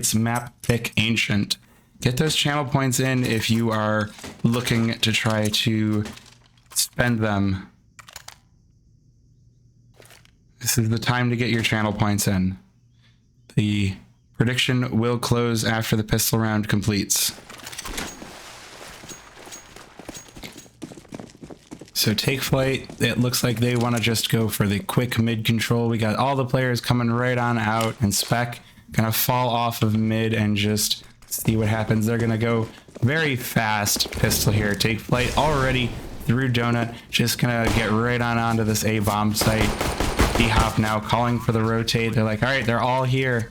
Flyte's map pick Ancient. Get those channel points in if you are looking to try to spend them. This is the time to get your channel points in. The prediction will close after the pistol round completes. So take Flyte. It looks like they want to just go for the quick mid control. We got all the players coming right on out, and Spec gonna fall off of mid and just see what happens. They're gonna go very fast pistol here. Take Flyte already through Donut, just gonna get right on onto this A bomb site. BHOP now calling for the rotate. They're like, all right, they're all here.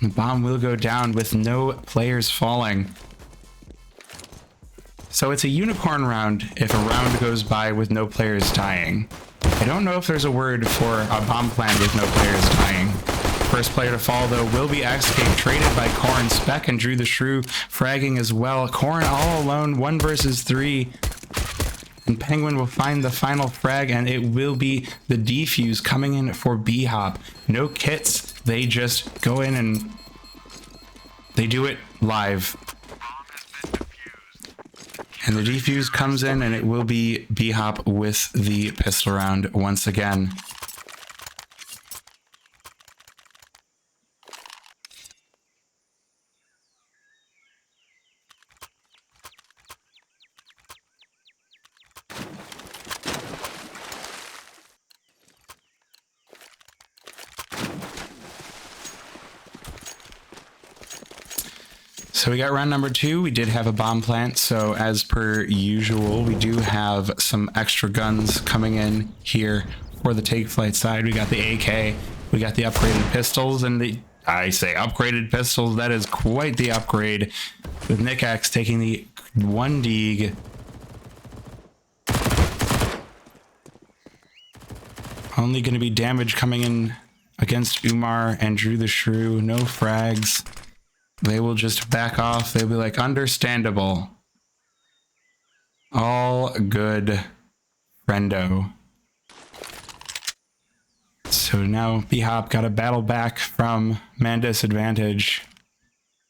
The bomb will go down with no players falling. So it's a unicorn round if a round goes by with no players dying. I don't know if there's a word for a bomb plant with no players dying. First player to fall, though, will be Escape, traded by Corn. Spec and Drew the Shrew fragging as well. Corn all alone, 1 versus 3. And Penguin will find the final frag, and it will be the defuse coming in for BHOP. No kits, they just go in and they do it live. And the defuse comes in, and it will be BHOP with the pistol round once again. So we got round number 2. We did have a bomb plant, so as per usual, we do have some extra guns coming in here for the Take Flyte side. We got the AK, we got the upgraded pistols, and I say upgraded pistols, that is quite the upgrade, with Nick X taking the 1 Deeg. Only going to be damage coming in against Umar and Drew the Shrew. No frags. They will just back off. They'll be like, understandable. All good, friendo. So now BHOP got a battle back from man disadvantage.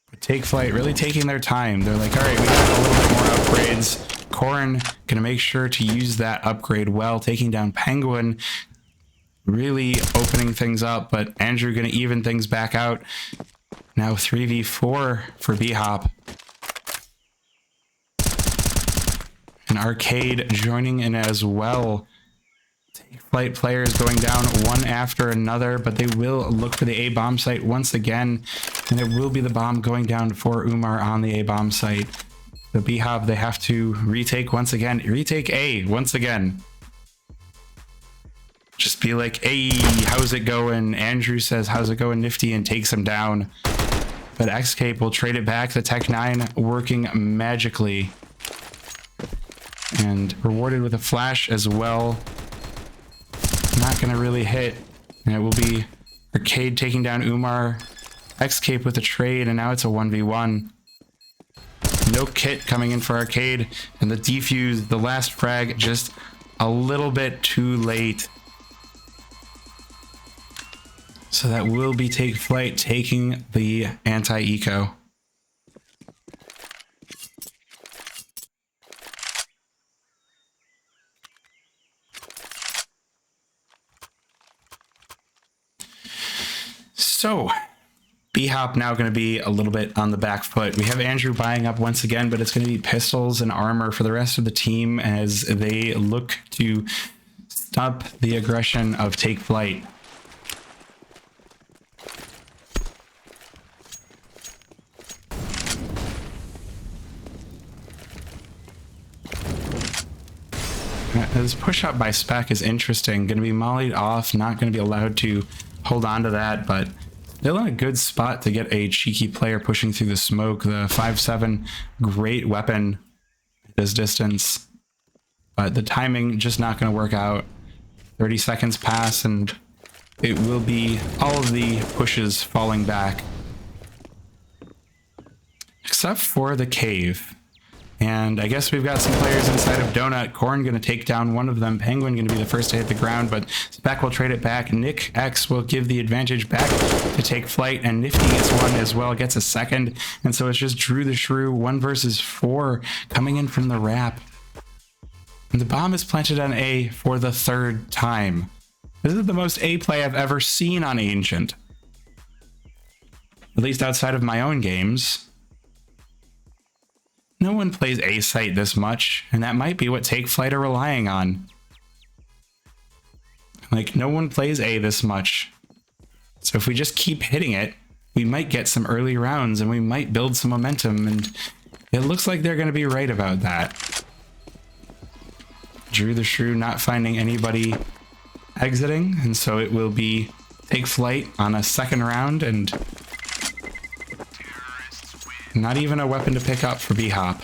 But Take Flyte really taking their time. They're like, all right, we got a little bit more upgrades. Corn gonna make sure to use that upgrade well, taking down Penguin, really opening things up, but Andrew gonna even things back out. Now 3v4 for BHOP. And Arcade joining in as well. Take Flyte players going down one after another, but they will look for the A bomb site once again, and it will be the bomb going down for Umar on the A bomb site. The BHOP, they have to retake once again. Retake A once again. Just be like, hey, how's it going? Andrew says, how's it going, Nifty, and takes him down. But Escape will trade it back. The Tech 9 working magically. And rewarded with a flash as well. Not going to really hit. And it will be Arcade taking down Umar. Escape with a trade, and now it's a 1v1. No kit coming in for Arcade. And the defuse, the last frag, just a little bit too late. So that will be Take Flyte taking the anti-eco. So BHOP now going to be a little bit on the back foot. We have Andrew buying up once again, but it's going to be pistols and armor for the rest of the team as they look to stop the aggression of Take Flyte. This push up by Spec is interesting. Going to be mollied off, not going to be allowed to hold on to that, but still in a good spot to get a cheeky player pushing through the smoke. The 5.7, great weapon at this distance, but the timing just not going to work out. 30 seconds pass and it will be all of the pushes falling back. Except for the cave. And I guess we've got some players inside of Donut. Corn going to take down one of them. Penguin going to be the first to hit the ground, but Spec will trade it back. Nick X will give the advantage back to take Flyte, and Nifty gets one as well, gets a second. And so it's just Drew the Shrew, 1 versus 4, coming in from the wrap. And the bomb is planted on A for the 3rd time. This is the most A play I've ever seen on Ancient. At least outside of my own games. No one plays A site this much, and that might be what Take Flight are relying on. Like, no one plays A this much. So if we just keep hitting it, we might get some early rounds and we might build some momentum, and it looks like they're going to be right about that. Drew the Shrew not finding anybody exiting, and so it will be Take Flight on a 2nd round, and not even a weapon to pick up for BHOP.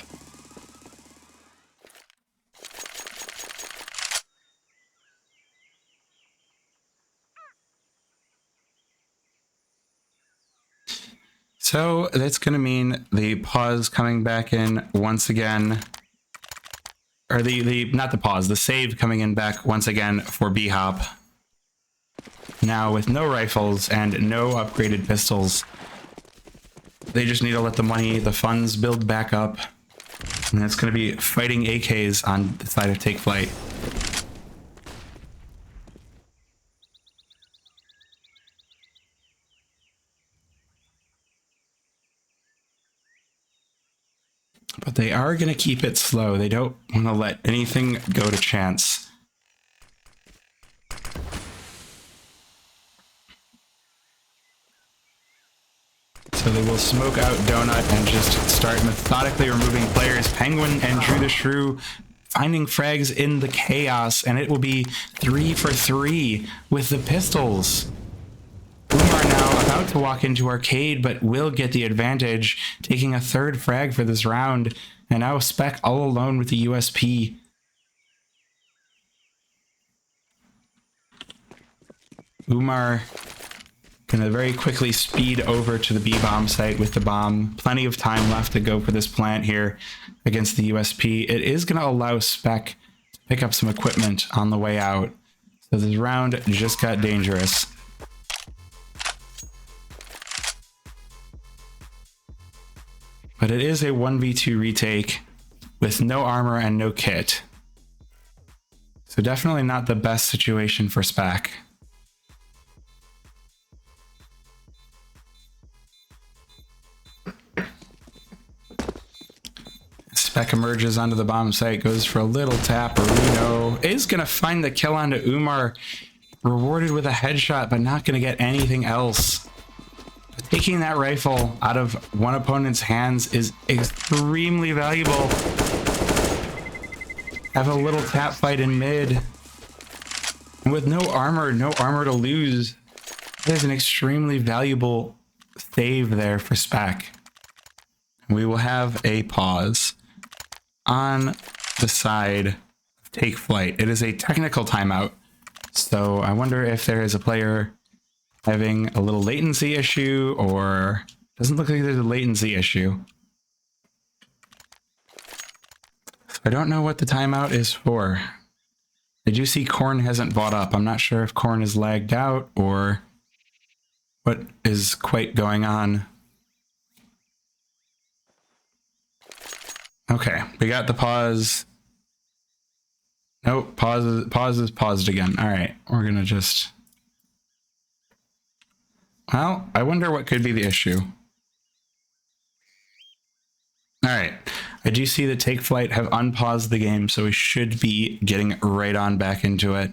So that's going to mean the pause coming back in once again. Or not the pause, the save coming in back once again for BHOP. Now with no rifles and no upgraded pistols. They just need to let the funds build back up. And it's going to be fighting AKs on the side of Take Flight. But they are going to keep it slow. They don't want to let anything go to chance. So they will smoke out Donut and just start methodically removing players. Penguin and Drew the Shrew finding frags in the chaos, and it will be 3 for 3 with the pistols. Umar now about to walk into Arcade, but will get the advantage, taking a 3rd frag for this round, and now Spec all alone with the USP. Umar gonna very quickly speed over to the B-bomb site with the bomb. Plenty of time left to go for this plant here against the USP. It is gonna allow Spec to pick up some equipment on the way out. So this round just got dangerous. But it is a 1v2 retake with no armor and no kit. So definitely not the best situation for Spec. Spec emerges onto the bomb site, goes for a little tap. Reno is going to find the kill onto Umar. Rewarded with a headshot, but not going to get anything else. Taking that rifle out of one opponent's hands is extremely valuable. Have a little tap fight in mid. And with no armor to lose, that is an extremely valuable save there for Spec. We will have a pause on the side of Take Flight. It is a technical timeout, so I wonder if there is a player having a little latency issue, or doesn't look like there's a latency issue. I don't know what the timeout is for. I do see Corn hasn't bought up. I'm not sure if Corn is lagged out or what is quite going on. Okay, we got the pause. Nope, pause is paused again. All right, we're gonna just... Well, I wonder what could be the issue. All right, I do see that Take Flight have unpaused the game, so we should be getting right on back into it.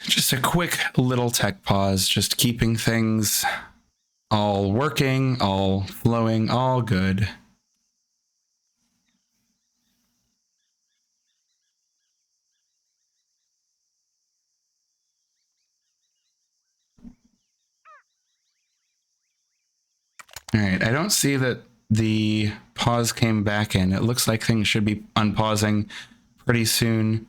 Just a quick little tech pause, just keeping things all working, all flowing, all good. All right, I don't see that the pause came back in. It looks like things should be unpausing pretty soon.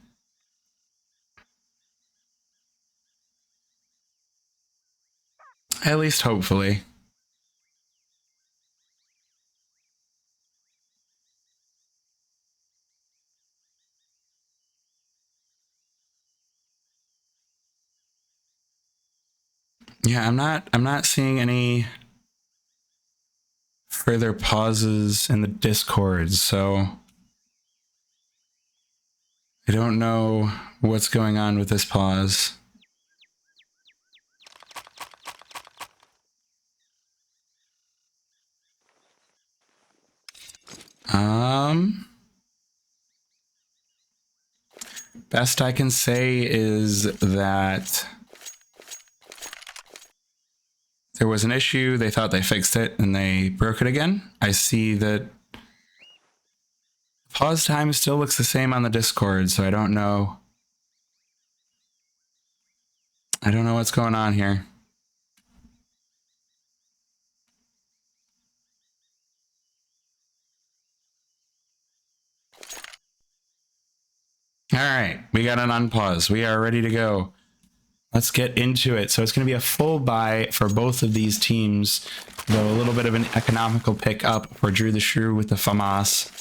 At least hopefully. Yeah, I'm not seeing any further pauses in the Discord, so I don't know what's going on with this pause. Best I can say is that there was an issue, they thought they fixed it, and they broke it again. I see that pause time still looks the same on the Discord, so I don't know. I don't know what's going on here. All right, we got an unpause. We are ready to go. Let's get into it. So it's going to be a full buy for both of these teams, though a little bit of an economical pickup for Drew the Shrew with the FAMAS.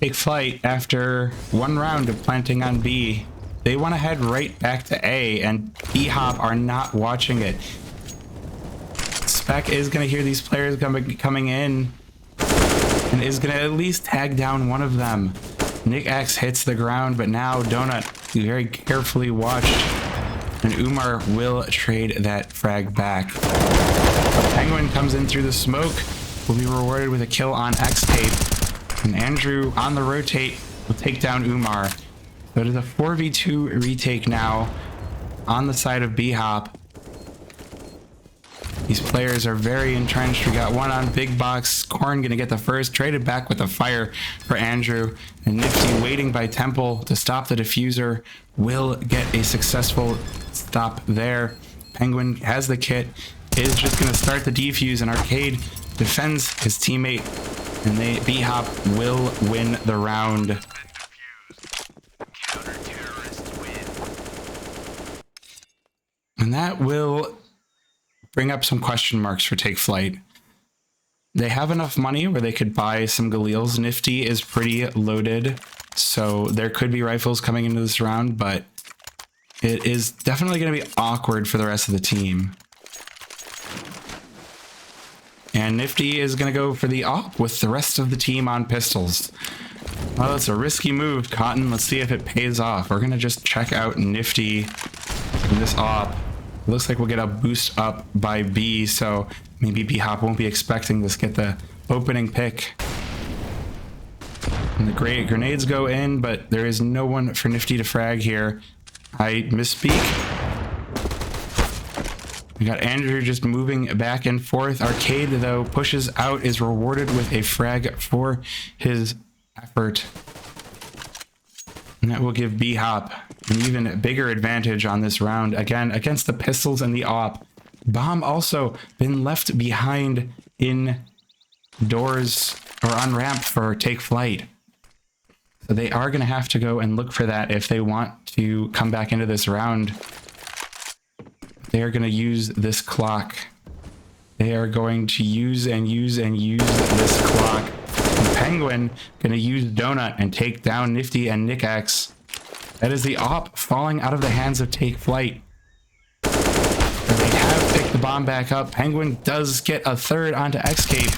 Take Flyte after one round of planting on B. They want to head right back to A, and BHOP are not watching it. Spec is going to hear these players coming in and is going to at least tag down one of them. Nick X hits the ground, but now Donut very carefully watched, and Umar will trade that frag back. A Penguin comes in through the smoke, will be rewarded with a kill on X-Tape, and Andrew on the rotate will take down Umar. So it is a 4v2 retake now on the side of BHOP. These players are very entrenched. We got one on big box. Korn gonna get the first, traded back with a fire for Andrew. And Nifty waiting by Temple to stop the diffuser will get a successful stop there. Penguin has the kit, is just gonna start the defuse, and Arcade defends his teammate, and BHOP will win the round. And that will bring up some question marks for Take Flyte. They have enough money where they could buy some Galils. Nifty is pretty loaded, so there could be rifles coming into this round, but it is definitely going to be awkward for the rest of the team. And Nifty is going to go for the op with the rest of the team on pistols. Well, it's a risky move, Cotton. Let's see if it pays off. We're going to just check out Nifty in this op. Looks like we'll get a boost up by B, so maybe BHOP won't be expecting this. Get the opening pick. And the great grenades go in, but there is no one for Nifty to frag here. I misspeak. We got Andrew just moving back and forth. Arcade, though, pushes out, is rewarded with a frag for his effort. And that will give BHOP an even bigger advantage on this round, again, against the pistols and the op. Bomb also been left behind in doors or on ramp for Take Flyte. So they are going to have to go and look for that if they want to come back into this round. They are going to use this clock. They are going to use and use and use this clock. And Penguin going to use Donut and take down Nifty and Nick X. That is the op falling out of the hands of Take Flyte. They have picked the bomb back up. Penguin does get a third onto Escape.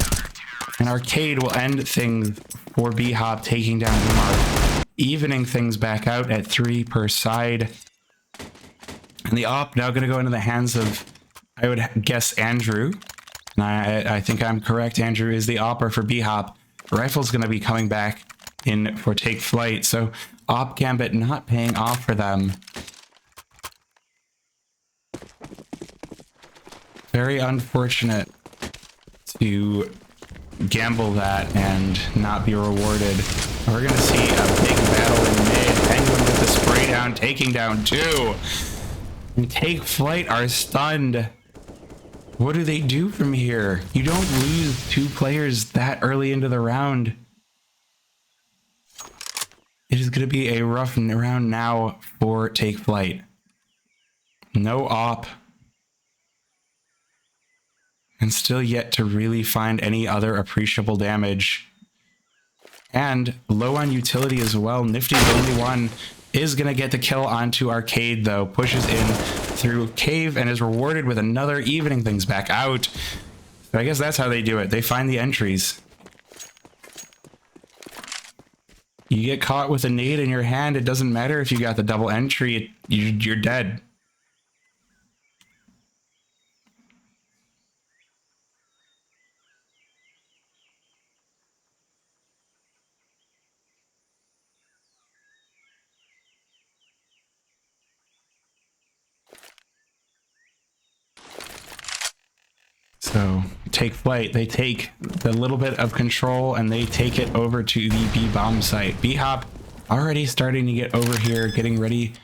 And Arcade will end things for BHOP, taking down Umar, evening things back out at 3 per side. And the op now going to go into the hands of, I would guess, Andrew. And I think I'm correct. Andrew is the opper for BHOP. Rifle's going to be coming back in for Take Flyte. So op gambit not paying off for them. Very unfortunate to gamble that and not be rewarded. We're going to see a big battle in mid. Penguin with the spray down, taking down 2. And Take Flyte are stunned. What do they do from here? You don't lose 2 players that early into the round. It is going to be a rough round now for Take Flight. No op. And still yet to really find any other appreciable damage. And low on utility as well. Nifty's the only one is going to get the kill onto Arcade, though. Pushes in through Cave and is rewarded with another, evening things back out. So I guess that's how they do it. They find the entries. You get caught with a nade in your hand, it doesn't matter if you got the double entry, you're dead. So Take Flight, they take the little bit of control and they take it over to the B bomb site. BHOP already starting to get over here, getting ready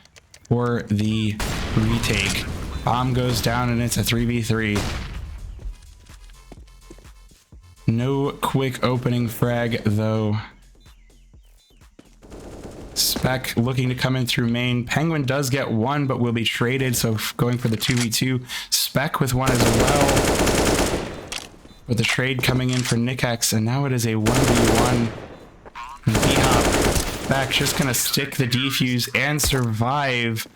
for the retake. Bomb goes down and it's a 3v3. No quick opening frag though. Spec looking to come in through main. Penguin does get one, but will be traded, so going for the 2v2. Spec with one as well. With the trade coming in for Nikex, and now it is a 1v1. BHOP back just gonna stick the defuse and survive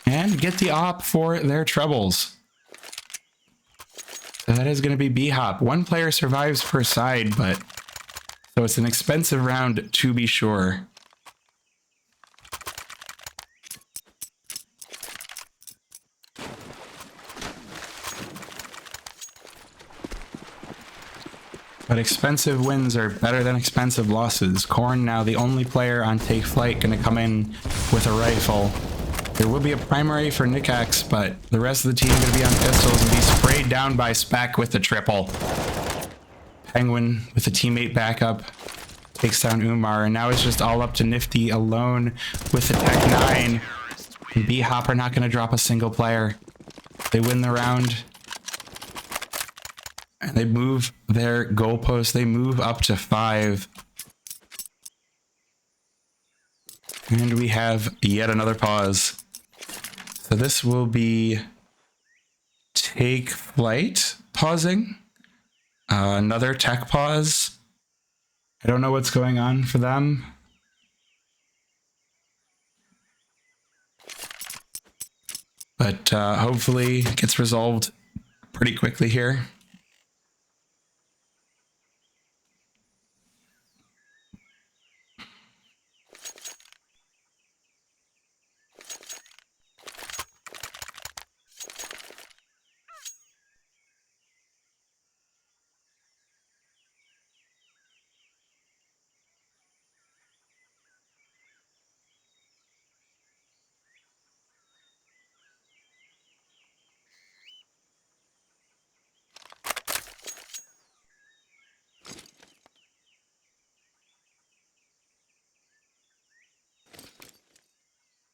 and get the op for their troubles. So that is gonna be BHOP. One player survives per side, but so it's an expensive round to be sure. But expensive wins are better than expensive losses. Korn now the only player on Take Flight going to come in with a rifle. There will be a primary for Nikex, but the rest of the team going to be on pistols and be sprayed down by Spec with the triple. Penguin with a teammate backup takes down Umar, and now it's just all up to Nifty alone with the Tech 9. And BHOP are not going to drop a single player. They win the round. And they move their goalpost. They move up to 5. And we have yet another pause. So this will be Take Flight pausing. Another tech pause. I don't know what's going on for them. But hopefully it gets resolved pretty quickly here.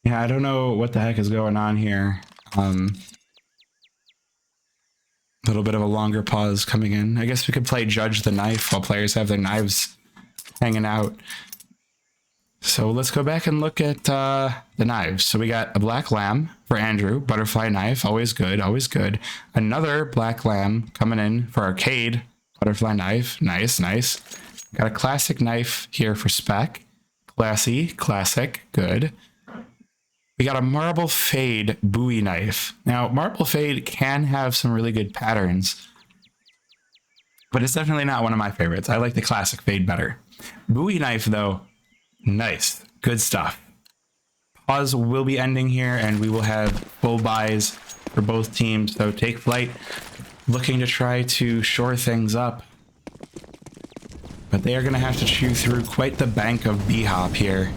Yeah, I don't know what the heck is going on here. A little bit of a longer pause coming in. I guess we could play Judge the Knife while players have their knives hanging out. So let's go back and look at the knives. So we got a Black Lamb for Andrew, Butterfly Knife, always good, always good. Another Black Lamb coming in for Arcade, Butterfly Knife, nice, nice. Got a Classic Knife here for Spec, classy, classic, good. We got a Marble Fade Bowie Knife. Now, Marble Fade can have some really good patterns, but it's definitely not one of my favorites. I like the Classic Fade better. Bowie Knife, though, nice. Good stuff. Pause will be ending here, and we will have full buys for both teams. So Take Flight looking to try to shore things up. But they are going to have to chew through quite the bank of BHOP here.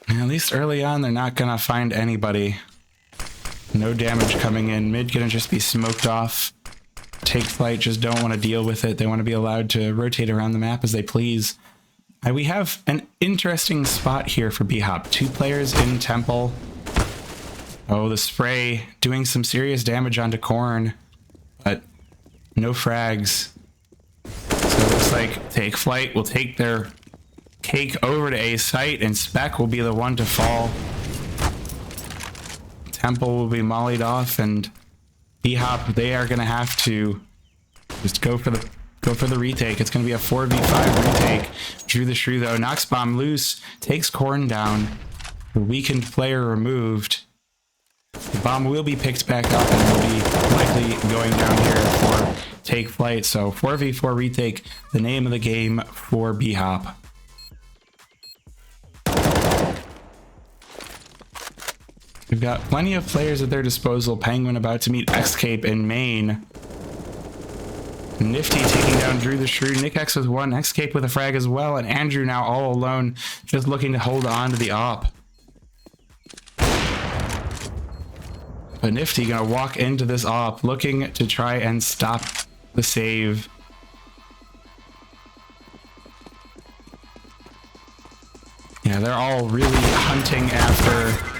At least early on, they're not going to find anybody. No damage coming in. Mid going to just be smoked off. Take Flight just don't want to deal with it. They want to be allowed to rotate around the map as they please. We have an interesting spot here for BHOP. 2 players in Temple. Oh, the spray doing some serious damage onto Corn, but no frags. So it looks like Take Flight will take their cake over to A site, and Spec will be the one to fall. Temple will be mollied off, and BHOP, they are going to have to just go for the retake. It's going to be a 4v5 retake. Drew the Shrew, though, knocks Bomb loose, takes Corn down. The weakened player removed. The Bomb will be picked back up and will be likely going down here for Take Flight. So 4v4 retake, the name of the game for BHOP. We've got plenty of players at their disposal. Penguin about to meet Xcape in main. Nifty taking down Drew the Shrew. Nick X with 1, Xcape with a frag as well, and Andrew now all alone, just looking to hold on to the op. But Nifty gonna walk into this op, looking to try and stop the save. Yeah, they're all really hunting after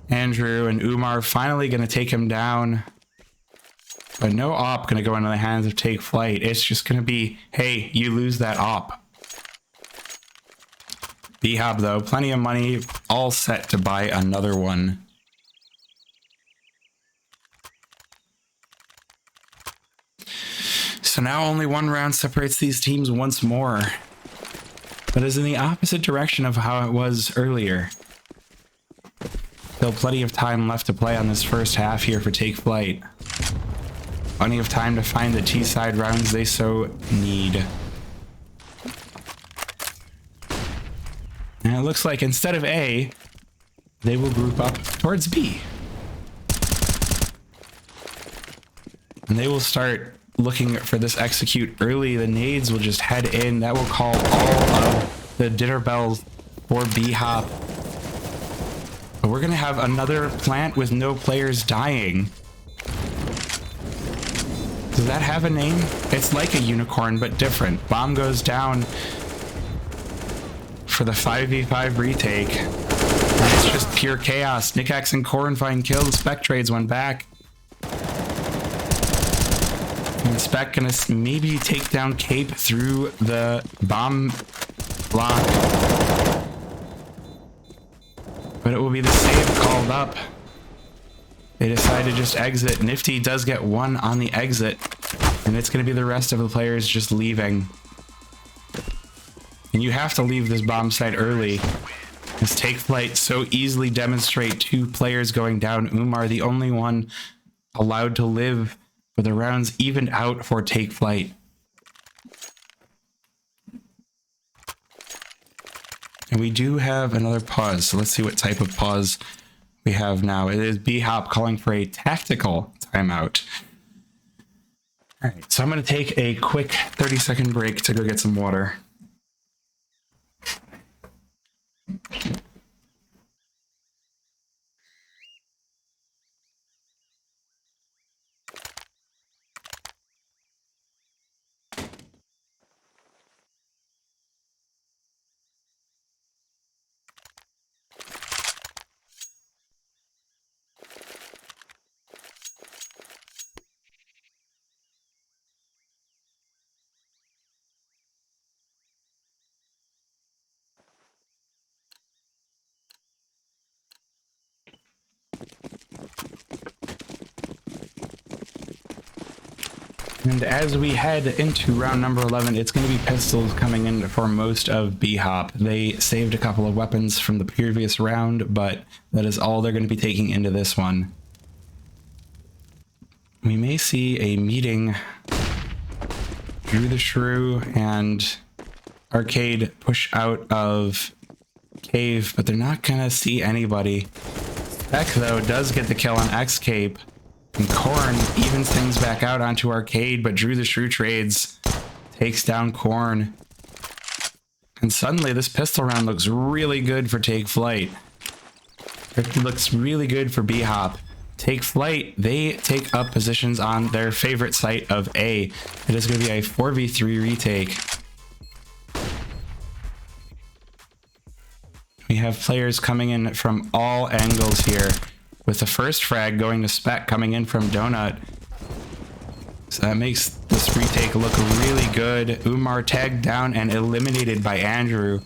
Andrew, and Umar finally gonna take him down. But no op gonna go into the hands of Take Flight. It's just gonna be, hey, you lose that op. BHOP, though, plenty of money, all set to buy another one. So now only 1 round separates these teams once more, but is in the opposite direction of how it was earlier. Still plenty of time left to play on this first half here for Take Flight. Plenty of time to find the T-side rounds they so need. And it looks like instead of A, they will group up towards B. And they will start looking for this execute early. The nades will just head in. That will call all of the dinner bells for BHOP. But we're going to have another plant with no players dying. Does that have a name? It's like a unicorn, but different. Bomb goes down for the 5v5 retake. And it's just pure chaos. Nick X and Corn find kills. Spec trades one back. And Spec gonna maybe take down Cape through the bomb block. But it will be the save called up. They decide to just exit. Nifty does get 1 on the exit, and it's going to be the rest of the players just leaving. And you have to leave this bomb site early, as Take Flight so easily demonstrate 2 players going down. Umar, the only one allowed to live, for the rounds evened out for Take Flight. And we do have another pause, so let's see what type of pause we have now. It is BHOP calling for a tactical timeout. All right, so I'm going to take a quick 30-second break to go get some water. And as we head into round number 11, it's going to be pistols coming in for most of BHOP. They saved a couple of weapons from the previous round, but that is all they're going to be taking into this one. We may see a meeting. Drew the Shrew and Arcade push out of cave, but they're not going to see anybody. Beck, though, does get the kill on Xcape. And Corn evens things back out onto Arcade, but Drew the Shrew trades, takes down Corn. And suddenly this pistol round looks really good for Take Flight. It looks really good for BHOP. Take Flight, they take up positions on their favorite site of A. It is going to be a 4v3 retake. We have players coming in from all angles here, with the first frag going to Spec coming in from Donut. So that makes this retake look really good. Umar tagged down and eliminated by Andrew.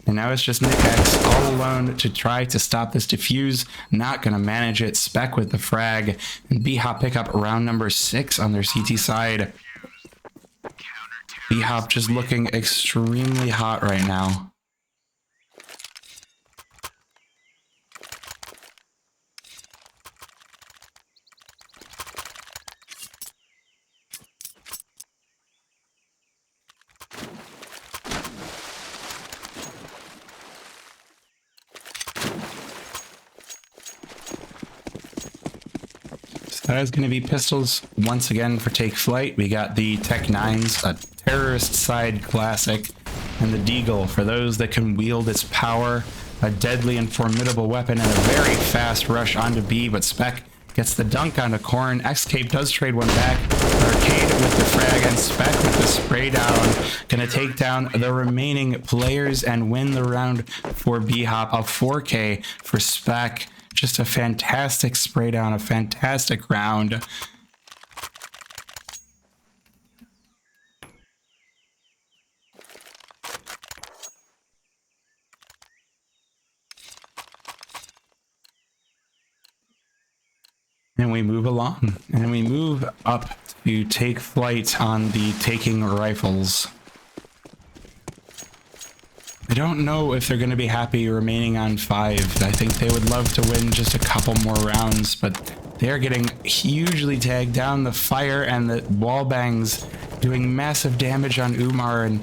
And now it's just Nick X all alone to try to stop this defuse. Not going to manage it. Spec with the frag. And BHOP pick up round number 6 on their CT side. BHOP just looking extremely hot right now. That is going to be pistols once again for Take Flight. We got the Tech 9s, a terrorist side classic, and the Deagle for those that can wield its power. A deadly and formidable weapon and a very fast rush onto B, but Spec gets the dunk onto Corn. Xcape does trade one back. Arcade with the frag and Spec with the spray down. Gonna take down the remaining players and win the round for BHOP. A 4K for Spec. Just a fantastic spray down, a fantastic round. And we move along, and we move up to Take Flight on the taking rifles. I don't know if they're going to be happy remaining on 5. I think they would love to win just a couple more rounds, but they're getting hugely tagged down. The fire and the wall bangs doing massive damage on Umar and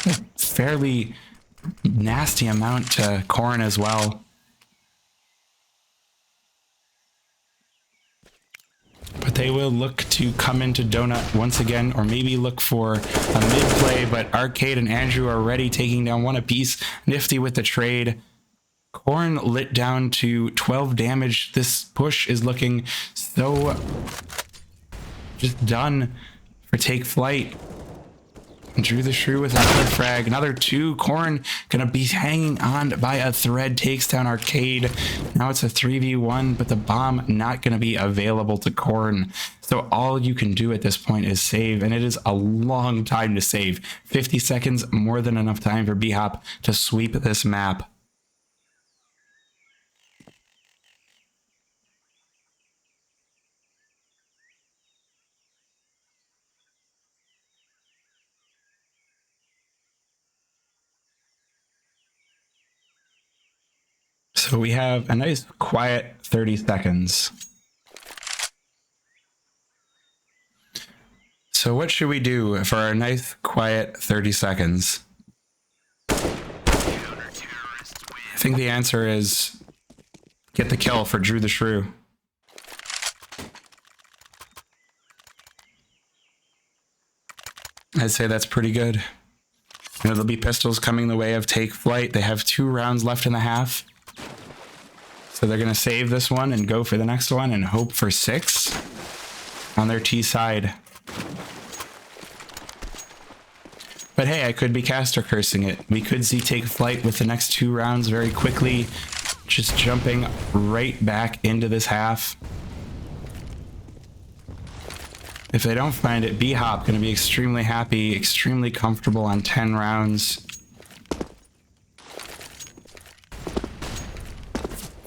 a fairly nasty amount to Corn as well. But they will look to come into Donut once again, or maybe look for a mid play, but Arcade and Andrew are already taking down one apiece. Nifty with the trade. Corn lit down to 12 damage. This push is looking so just done for Take Flight. Drew the Shrew with another frag, another 2. Corn gonna be hanging on by a thread, takes down Arcade. Now it's a 3v1, but the bomb not gonna be available to Corn. So all you can do at this point is save, and it is a long time to save. 50 seconds, more than enough time for BHOP to sweep this map. So we have a nice quiet 30 seconds. So what should we do for our nice quiet 30 seconds? I think the answer is get the kill for Drew the Shrew. I'd say that's pretty good. You know, there'll be pistols coming the way of Take Flight. They have 2 rounds left in the half. So they're going to save this one and go for the next one and hope for 6 on their T side. But hey, I could be caster cursing it. We could see Take Flight with the next 2 rounds very quickly, just jumping right back into this half. If they don't find it, BHOP going to be extremely happy, extremely comfortable on 10 rounds.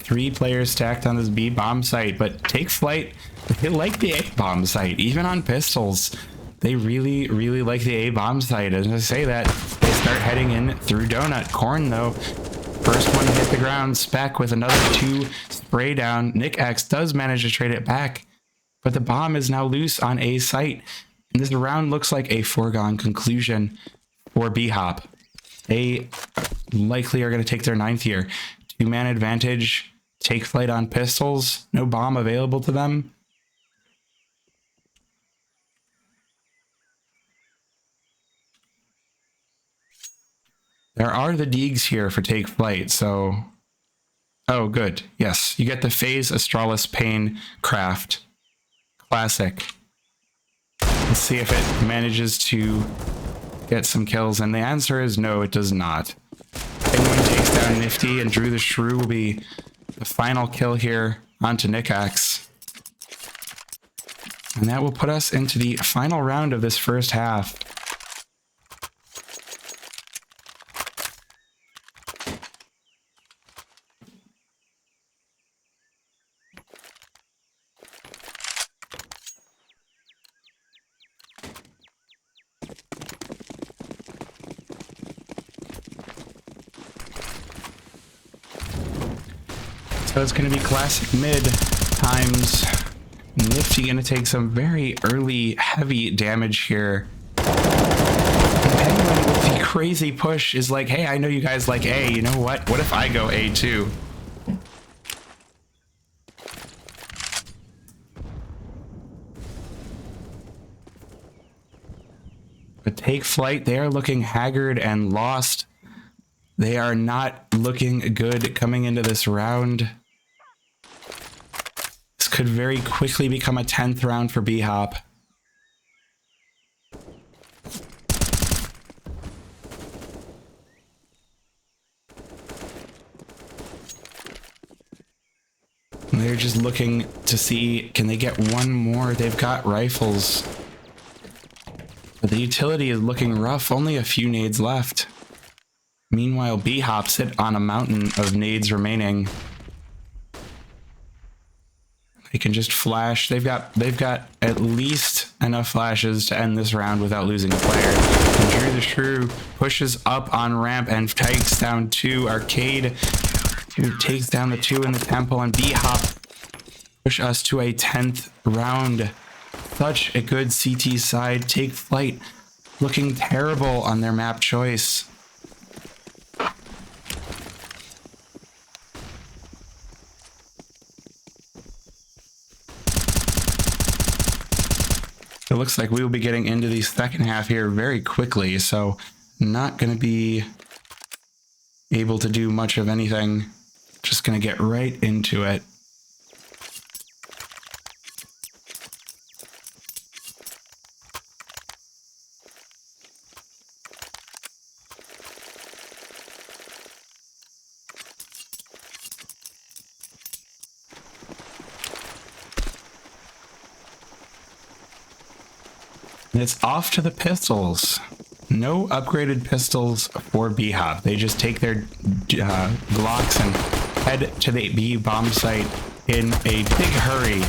3 players stacked on this B bomb site, but Take Flight, they like the A bomb site, even on pistols. They really, really like the A bomb site. As I say that, they start heading in through Donut. Corn, though, first one to hit the ground. Spec with another 2 spray down. Nick X does manage to trade it back, but the bomb is now loose on A site. And this round looks like a foregone conclusion for BHOP. They likely are going to take their 9th here. 2-man advantage. Take Flight on pistols. No bomb available to them. There are the Deags here for Take Flight, so... Oh, good. Yes, you get the Phase Astralis Pain Craft. Classic. Let's see if it manages to get some kills, and the answer is no, it does not. Penguin takes down Nifty, and Drew the Shrew will be the final kill here onto Nikax. And that will put us into the final round of this first half. So it's going to be classic mid times Nifty going to take some very early heavy damage here. Penguin with the crazy push is like, hey, I know you guys like A. You know what? What if I go A too? But take Flyte. They are looking haggard and lost. They are not looking good coming into this round. This could very quickly become a 10th round for BHOP. They're just looking to see, can they get one more? They've got rifles. But the utility is looking rough. Only a few nades left. Meanwhile, BHOP sit on a mountain of nades remaining. They can just flash. They've got at least enough flashes to end this round without losing a player. And Drew the Shrew pushes up on ramp and takes down 2. Arcade who takes down the 2 in the temple, and BHOP push us to a 10th round. Such a good CT side. Take Flyte looking terrible on their map choice. It looks like we will be getting into the second half here very quickly, so not going to be able to do much of anything. Just going to get right into it. And it's off to the pistols. No upgraded pistols for BHOP. They just take their Glocks and head to the B bomb site in a big hurry.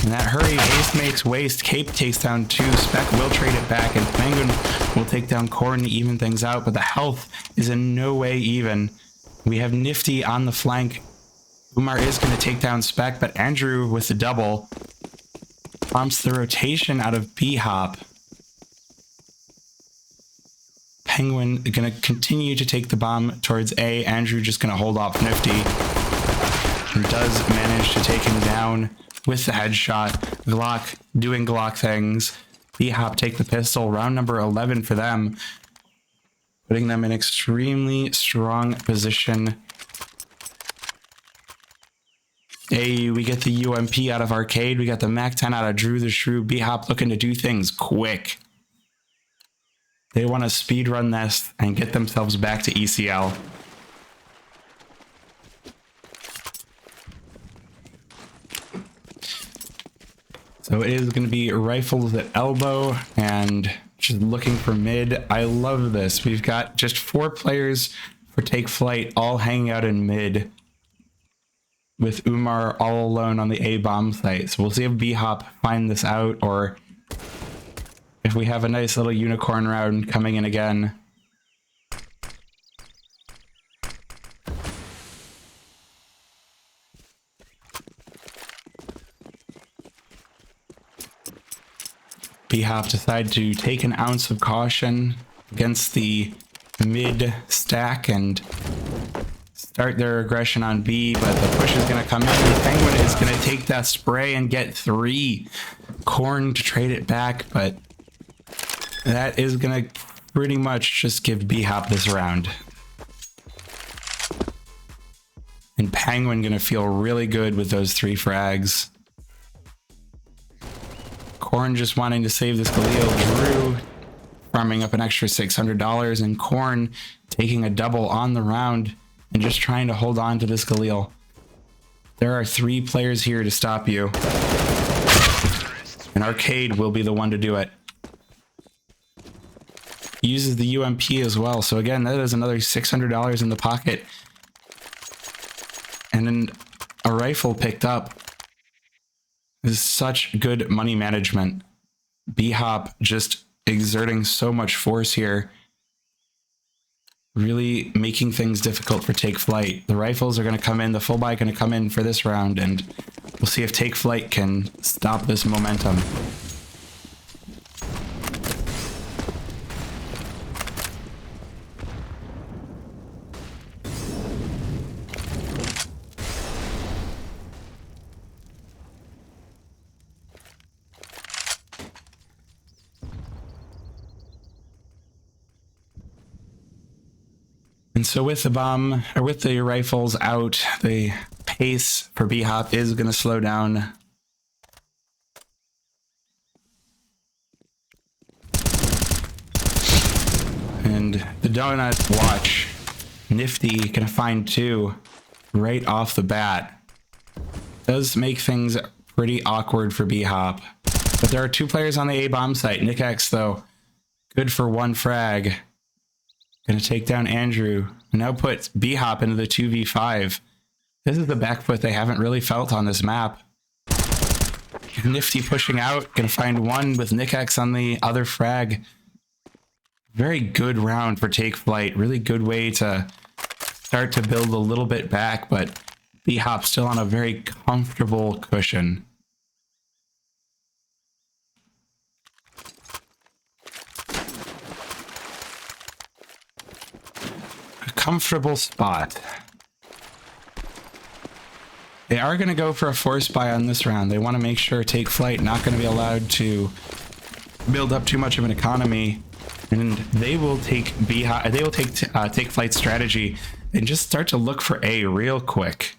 And that hurry haste makes waste. Cape takes down 2. Spec will trade it back, and Penguin will take down Corn to even things out, but the health is in no way even. We have Nifty on the flank. Umar is going to take down Spec, but Andrew with the double prompts the rotation out of BHOP. Penguin going to continue to take the bomb towards A. Andrew just going to hold off Nifty. And does manage to take him down with the headshot. Glock doing Glock things. BHOP take the pistol. Round number 11 for them. Putting them in extremely strong position. Hey, we get the UMP out of Arcade. We got the MAC-10 out of Drew the Shrew. BHOP looking to do things quick. They want to speedrun this and get themselves back to ECL. So it is going to be rifles at elbow and just looking for mid. I love this. We've got just 4 players for Take Flyte, all hanging out in mid, with Umar all alone on the A bomb site. So we'll see if BHOP find this out, or if we have a nice little unicorn round coming in again. BHOP decide to take an ounce of caution against the mid stack and start their aggression on B, but the push is going to come in. The Penguin is going to take that spray and get 3. Corn to trade it back, but that is going to pretty much just give BHOP this round. And Penguin going to feel really good with those 3 frags. Corn just wanting to save this Galil. Drew farming up an extra $600, and Corn taking a double on the round and just trying to hold on to this Galil. There are 3 players here to stop you, and Arcade will be the one to do it. He uses the UMP as well, so again, that is another $600 in the pocket. And then a rifle picked up. This is such good money management. BHOP just exerting so much force here, really making things difficult for Take Flight. The rifles are going to come in, the full buy going to come in for this round, and we'll see if Take Flight can stop this momentum. And so with the bomb, or with the rifles out, the pace for BHOP is going to slow down. And the donut watch, Nifty going to find 2 right off the bat. Does make things pretty awkward for BHOP. But there are 2 players on the A bomb site. Nick X, though, good for 1 frag. Gonna take down Andrew. And now puts BHOP into the 2v5. This is the back foot they haven't really felt on this map. Nifty pushing out. Gonna find 1 with Nick X on the other frag. Very good round for Take Flight. Really good way to start to build a little bit back, but BHOP still on a very comfortable cushion. Comfortable spot. They are going to go for a force buy on this round. They want to make sure Take Flight not going to be allowed to build up too much of an economy, and they will take Take Flight's strategy and just start to look for A real quick.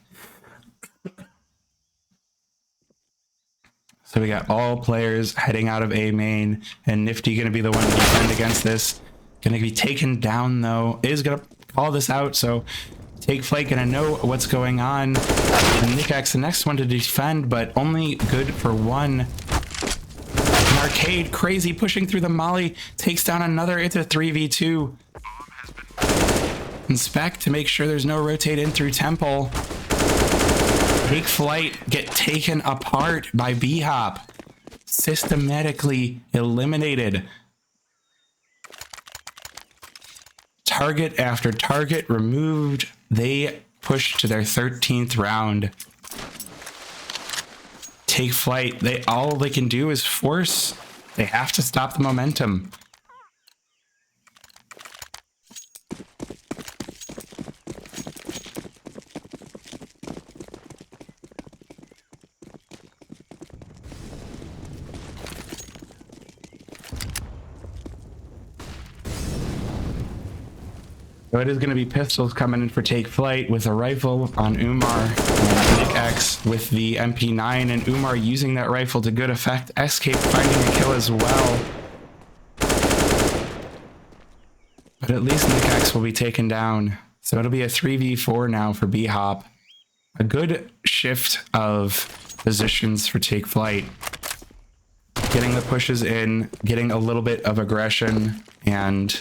So we got all players heading out of A main, and Nifty going to be the one to defend against this. Going to be taken down though. Is going to call this out, so Take Flight gonna know what's going on. And Nick X the next one to defend, but only good for 1. And Arcade crazy pushing through the molly, takes down another. It's a 3v2. Inspect to make sure there's no rotate in through Temple. Take Flight get taken apart by BHOP. Systematically eliminated. Target after target removed. They push to their 13th round. Take Flight, all they can do is force. They have to stop the momentum. So it is going to be pistols coming in for Take Flight with a rifle on Umar, and Nick X with the MP9, and Umar using that rifle to good effect. Escape finding a kill as well. But at least Nick X will be taken down. So it'll be a 3v4 now for BHOP. A good shift of positions for Take Flight. Getting the pushes in, getting a little bit of aggression, and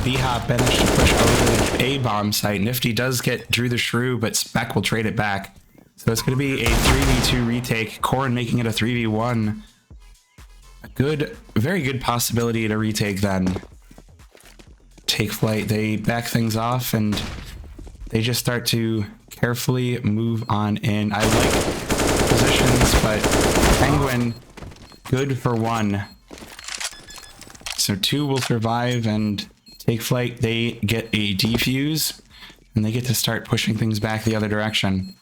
BHOP managed to push over the A-bomb site. Nifty does get Drew the Shrew, but Spec will trade it back. So it's going to be a 3v2 retake. Corn making it a 3v1. A good, very good possibility to retake then. Take Flight, they back things off and they just start to carefully move on in. I like positions, but Penguin, good for 1. So 2 will survive, and Take Flight, they get a defuse, and they get to start pushing things back the other direction.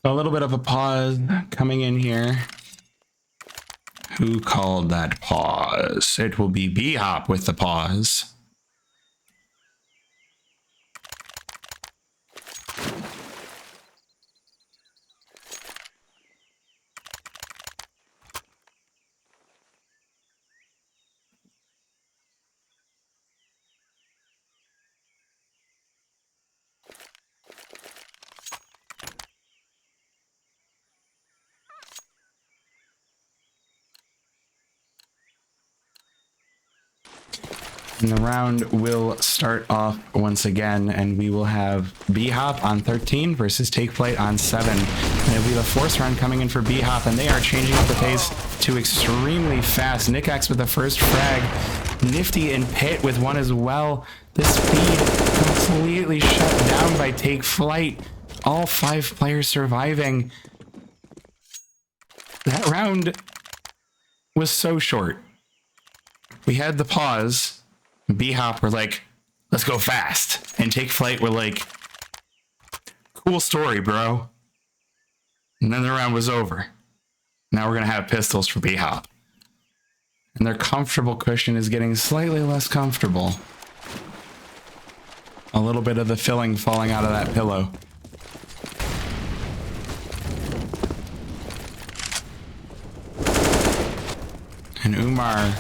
A little bit of a pause coming in here. Who called that pause? It will be BHOP with the pause. And the round will start off once again, and we will have BHOP on 13 versus Take Flight on 7. And it'll be the fourth round coming in for BHOP, and they are changing up the pace to extremely fast. Nick-X with the first frag. Nifty and Pit with one as well. The speed completely shut down by Take Flight. All 5 players surviving. That round was so short. We had the pause. BHOP were like, let's go fast. And Take Flight were like, cool story, bro. And then the round was over. Now we're going to have pistols for BHOP. And their comfortable cushion is getting slightly less comfortable. A little bit of the filling falling out of that pillow. And Umar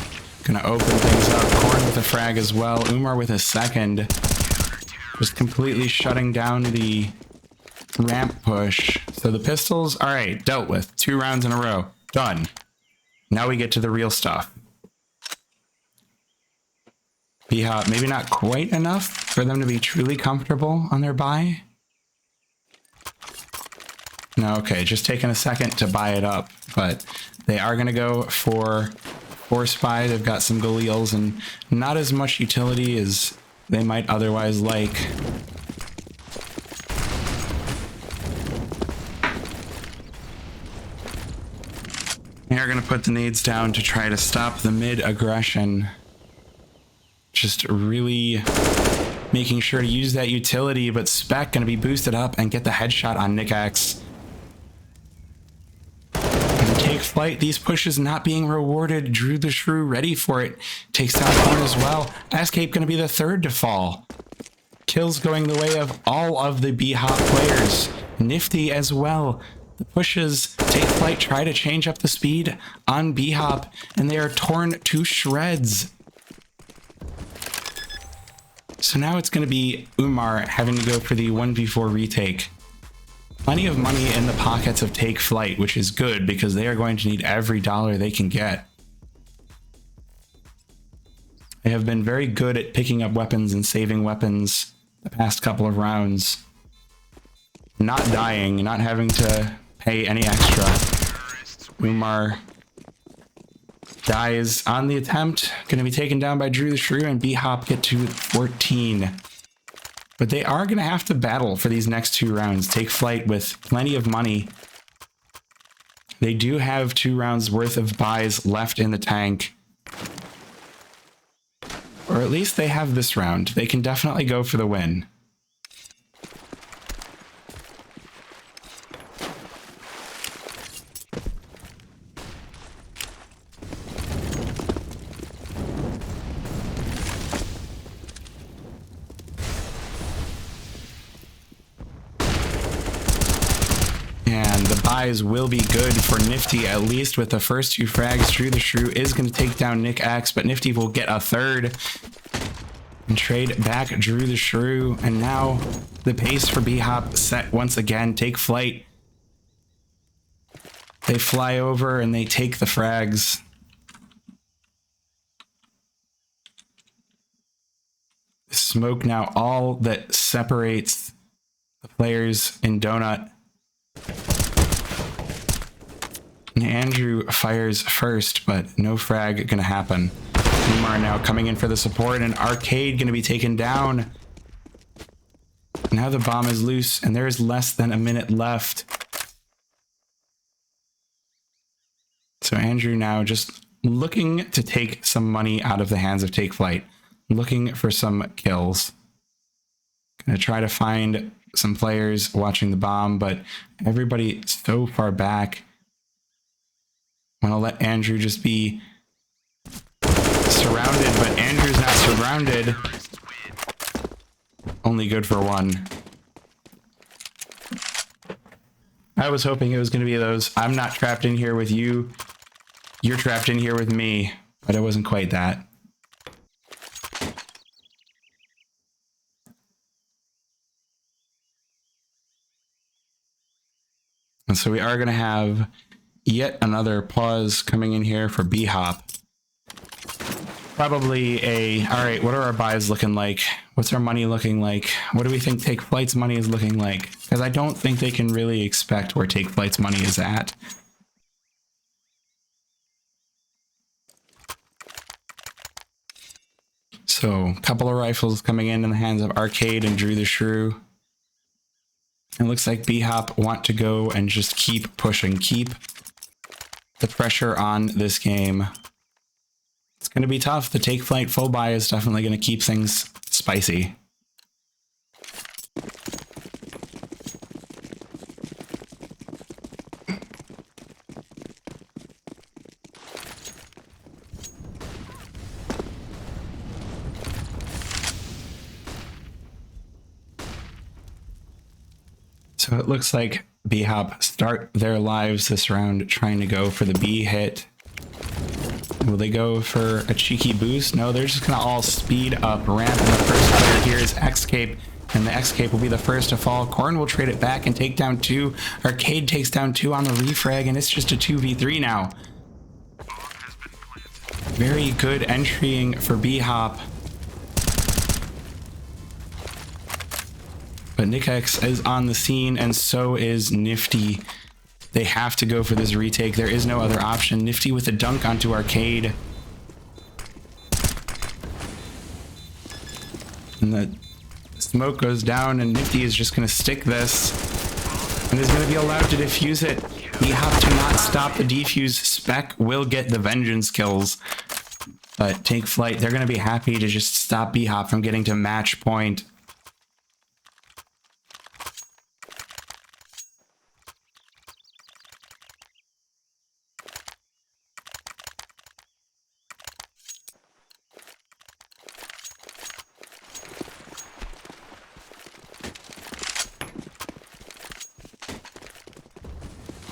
gonna open things up. Korn with a frag as well. Umar with a second. Just completely shutting down the ramp push. So the pistols, all right, dealt with. 2 rounds in a row. Done. Now we get to the real stuff. BHOP, maybe not quite enough for them to be truly comfortable on their buy. No, okay, just taking a second to buy it up, but they are gonna go for spy. They've got some Galils and not as much utility as they might otherwise like. They are going to put the nades down to try to stop the mid aggression. Just really making sure to use that utility, but Spec going to be boosted up and get the headshot on Nick-X. Take Flight, these pushes not being rewarded. Drew the Shrew ready for it. Takes down Horn as well. Escape going to be the third to fall. Kills going the way of all of the BHOP players. Nifty as well. The pushes, Take Flight try to change up the speed on BHOP, and they are torn to shreds. So now it's going to be Umar having to go for the 1v4 retake. Plenty of money in the pockets of Take Flight, which is good because they are going to need every dollar they can get. They have been very good at picking up weapons and saving weapons the past couple of rounds. Not dying, not having to pay any extra. Umar dies on the attempt. Going to be taken down by Drew the Shrew, and BHOP get to 14. But they are going to have to battle for these next 2 rounds. Take Flight with plenty of money. They do have 2 rounds worth of buys left in the tank. Or at least they have this round. They can definitely go for the win. Buys will be good for Nifty, at least with the first 2 frags. Drew the Shrew is going to take down Nick-X, but Nifty will get a third and trade back Drew the Shrew. And now the pace for BHOP set once again. Take Flight. They fly over and they take the frags. Smoke now all that separates the players in Donut. Andrew fires first, but no frag gonna happen. Umar now coming in for the support, and Arcade gonna be taken down. Now the bomb is loose, and there is less than a minute left. So Andrew now just looking to take some money out of the hands of Take Flight, looking for some kills. Gonna try to find some players watching the bomb, but everybody's so far back. Want to let Andrew just be surrounded, but Andrew's not surrounded. Only good for one. I was hoping it was going to be those, I'm not trapped in here with you, you're trapped in here with me, but it wasn't quite that. And so we are going to have yet another pause coming in here for BHOP. Probably a, all right, what are our buys looking like? What's our money looking like? What do we think Take Flight's money is looking like? Because I don't think they can really expect where Take Flight's money is at. So, a couple of rifles coming in the hands of Arcade and Drew the Shrew. It looks like BHOP want to go and just keep pushing, keep the pressure on this game. It's going to be tough. The Take Flight full buy is definitely going to keep things spicy. So it looks like BHOP start their lives this round trying to go for the B hit. Will they go for a cheeky boost? No, they're just gonna all speed up ramp, and the first player here is Xcape, and the Xcape will be the first to fall. Corn will trade it back and take down 2. Arcade takes down 2 on the refrag, and it's just a 2v3 now. Very good entrying for BHOP. But NickX is on the scene, and so is Nifty. They have to go for this retake. There is no other option. Nifty with a dunk onto Arcade. And the smoke goes down, and Nifty is just going to stick this. And is going to be allowed to defuse it. BHOP to not stop the defuse. Spec will get the vengeance kills. But Take Flight, they're going to be happy to just stop BHOP from getting to match point.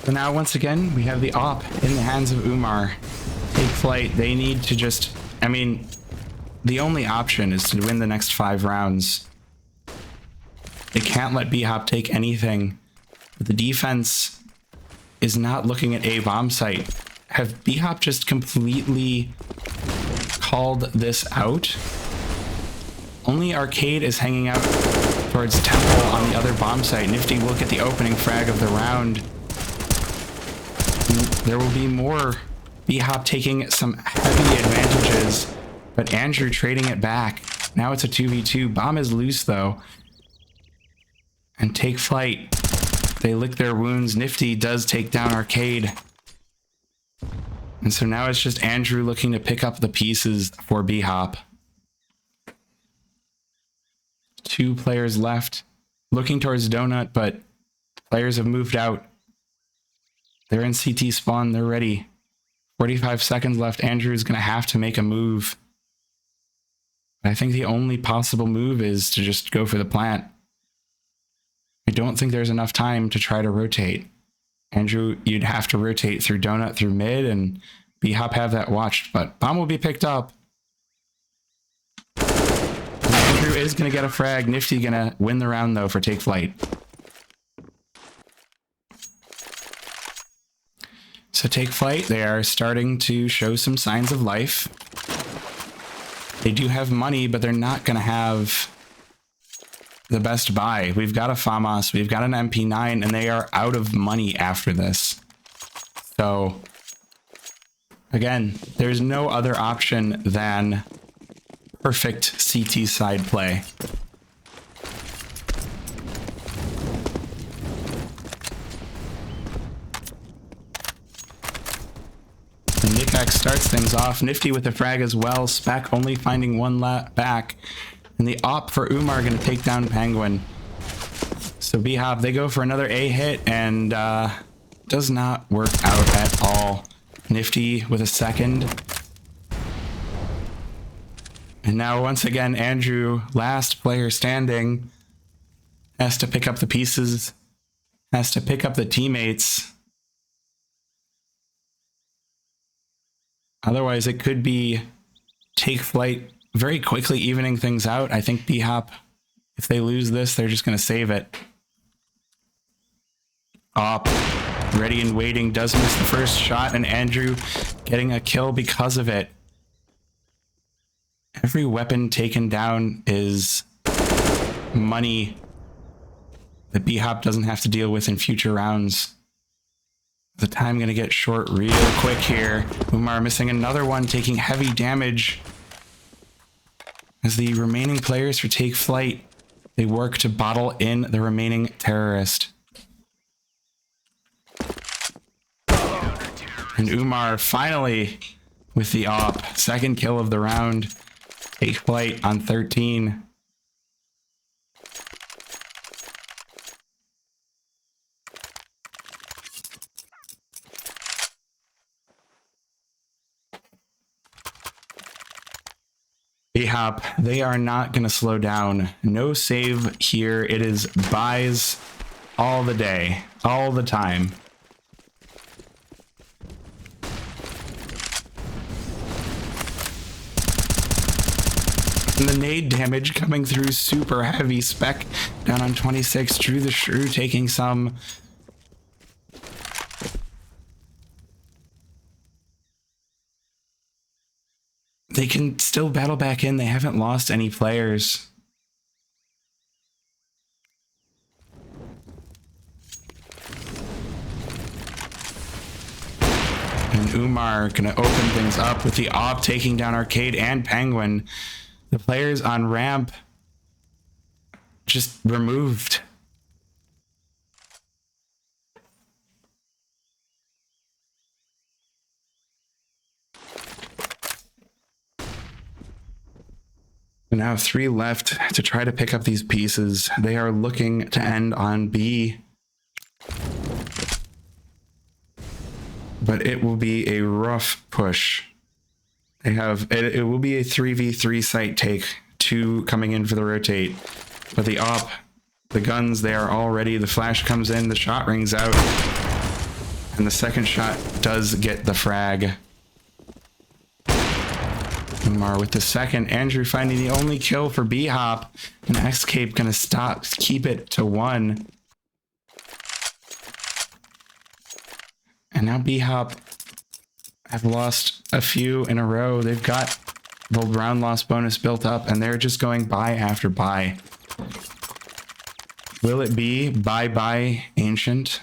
So now, once again, we have the AWP in the hands of Umar. Take Flight, they need to just... I mean, the only option is to win the next 5 rounds. They can't let BHOP take anything. But the defense is not looking at A bomb site. Have BHOP just completely called this out? Only Arcade is hanging out towards Temple on the other bomb site. Nifty will get the opening frag of the round. There will be more. BHOP taking some heavy advantages, but Andrew trading it back. Now it's a 2v2. Bomb is loose though. And Take Flight, they lick their wounds. Nifty does take down Arcade. And so now it's just Andrew looking to pick up the pieces for BHOP. 2 players left. Looking towards Donut, but players have moved out. They're in CT spawn. They're ready. 45 seconds left. Andrew's going to have to make a move. I think the only possible move is to just go for the plant. I don't think there's enough time to try to rotate. Andrew, you'd have to rotate through Donut, through mid, and BHOP have that watched, but bomb will be picked up. And Andrew is going to get a frag. Nifty going to win the round, though, for Take Flight. So Take Flight, they are starting to show some signs of life. They do have money, but they're not going to have the best buy. We've got a FAMAS, we've got an MP9, and they are out of money after this. So, again, there's no other option than perfect CT side play. NickX starts things off. Nifty with the frag as well. Spec only finding one back. And the op for Umar going to take down Penguin. So BHOP, they go for another A hit and does not work out at all. Nifty with a second. And now once again, Andrew, last player standing, has to pick up the pieces, has to pick up the teammates. Otherwise, it could be take Flyte very quickly evening things out. I think BHOP, if they lose this, they're just going to save it. Op, ready and waiting, does miss the first shot, and Andrew getting a kill because of it. Every weapon taken down is money that BHOP doesn't have to deal with in future rounds. The time going to get short real quick here. Umar missing another one, taking heavy damage. As the remaining players for Take Flyte, they work to bottle in the remaining terrorist. And Umar finally with the op, second kill of the round. Take Flyte on 13. BHOP, they are not going to slow down. No save here. It is buys all the day, all the time. And the nade damage coming through super heavy. Spec down on 26. Drew the Shrew taking some. They can still battle back in. They haven't lost any players. And Umar gonna open things up with the op taking down Arcade and Penguin. The players on ramp just removed. We now have 3 left to try to pick up these pieces. They are looking to end on B. But it will be a rough push. They have it will be a 3v3 site take, 2 coming in for the rotate. But the op, the guns, they are all ready. The flash comes in, the shot rings out, and the second shot does get the frag. Umar with the second. Andrew finding the only kill for BHOP, and Escape gonna keep it to 1. And now BHOP have lost a few in a row. They've got the round loss bonus built up, and they're just going buy after buy. Will it be bye Ancient?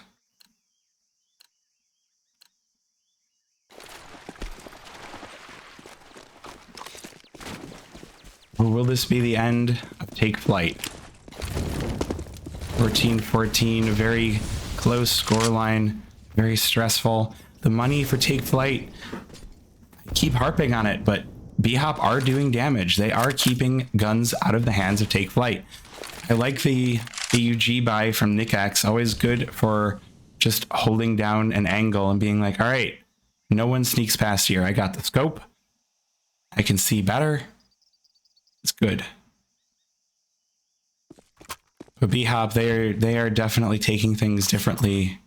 Or will this be the end of Take Flyte? 14-14, very close scoreline, very stressful. The money for Take Flyte, I keep harping on it, but BHOP are doing damage. They are keeping guns out of the hands of Take Flyte. I like the UG buy from Nick X, always good for just holding down an angle and being like, all right, no one sneaks past here. I got the scope. I can see better. It's good. But BHOP, they are definitely taking things differently.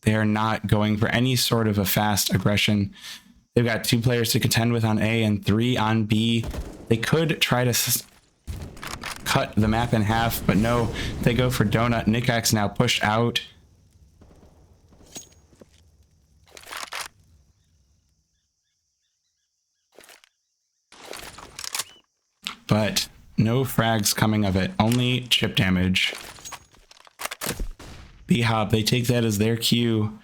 They are not going for any sort of a fast aggression. They've got 2 players to contend with on A and 3 on B. They could try to cut the map in half, but no, they go for Donut. Nick X now pushed out. But no frags coming of it, only chip damage. BHOP, they take that as their cue